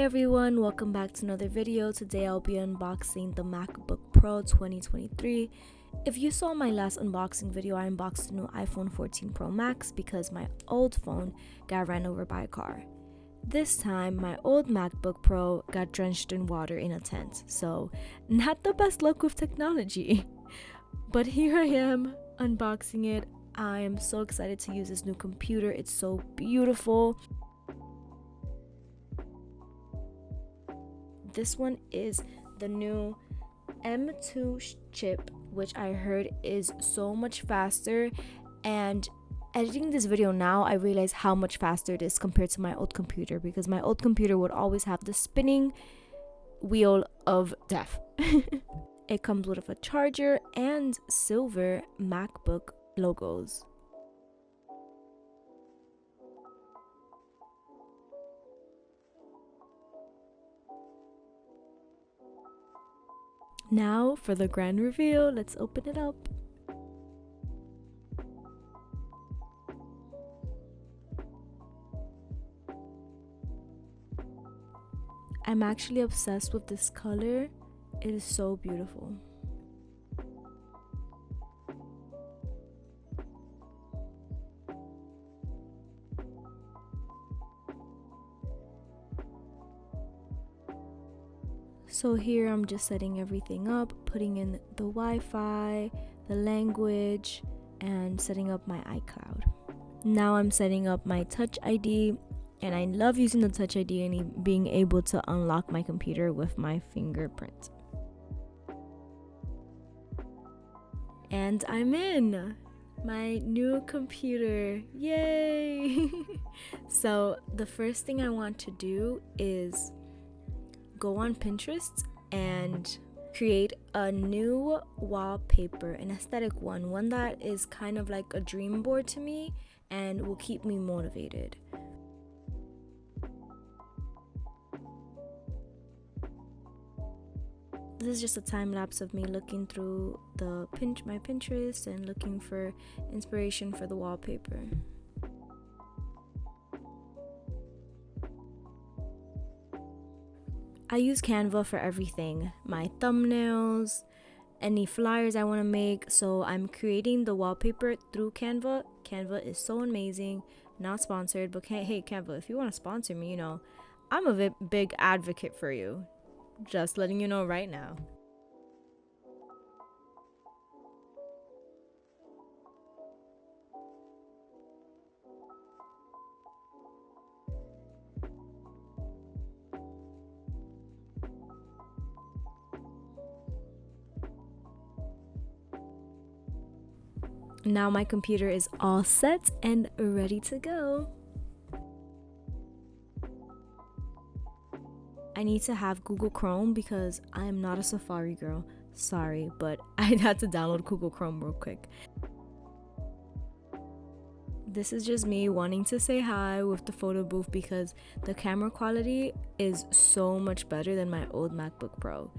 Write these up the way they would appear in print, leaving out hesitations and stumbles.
everyone, welcome back to another video. Today I'll be unboxing the MacBook Pro 2023. If you saw my last unboxing video, I unboxed the new iPhone 14 Pro Max because my old phone got ran over by a car. This time, my old MacBook Pro got drenched in water in a tent, so not the best luck with technology. But here I am unboxing it. I am so excited to use this new computer. It's so beautiful. This one is the new M2 chip, which I heard is so much faster, and editing this video now I realize how much faster it is compared to my old computer, because my old computer would always have the spinning wheel of death. It comes with a charger and silver MacBook logos. Now for the grand reveal, let's open it up. I'm actually obsessed with this color. It is so beautiful. So here I'm just setting everything up, putting in the Wi-Fi, the language, and setting up my iCloud. Now I'm setting up my Touch ID, and I love using the Touch ID and being able to unlock my computer with my fingerprint. And I'm in my new computer. Yay! So the first thing I want to do is go on Pinterest and create a new wallpaper, an aesthetic one that is kind of like a dream board to me and will keep me motivated. This is just a time lapse of me looking through my Pinterest and looking for inspiration for the wallpaper. I use Canva for everything, my thumbnails, any flyers I want to make, so I'm creating the wallpaper through Canva. Canva is so amazing, not sponsored, but hey Canva, if you want to sponsor me, I'm a big advocate for you. Just letting you know right now. Now my computer is all set and ready to go. I need to have Google Chrome because I am not a Safari girl. Sorry, but I had to download Google Chrome real quick. This is just me wanting to say hi with the photo booth because the camera quality is so much better than my old MacBook Pro.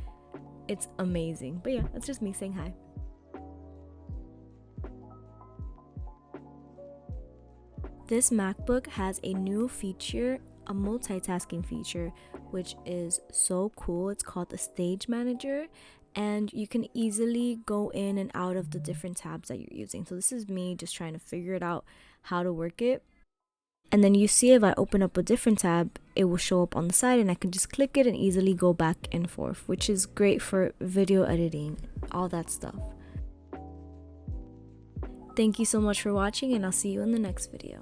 It's amazing. But yeah, that's just me saying hi. This MacBook has a new feature, a multitasking feature, which is so cool. It's called the Stage Manager, and you can easily go in and out of the different tabs that you're using. So this is me just trying to figure it out how to work it. And then you see if I open up a different tab, it will show up on the side and I can just click it and easily go back and forth, which is great for video editing, all that stuff. Thank you so much for watching, and I'll see you in the next video.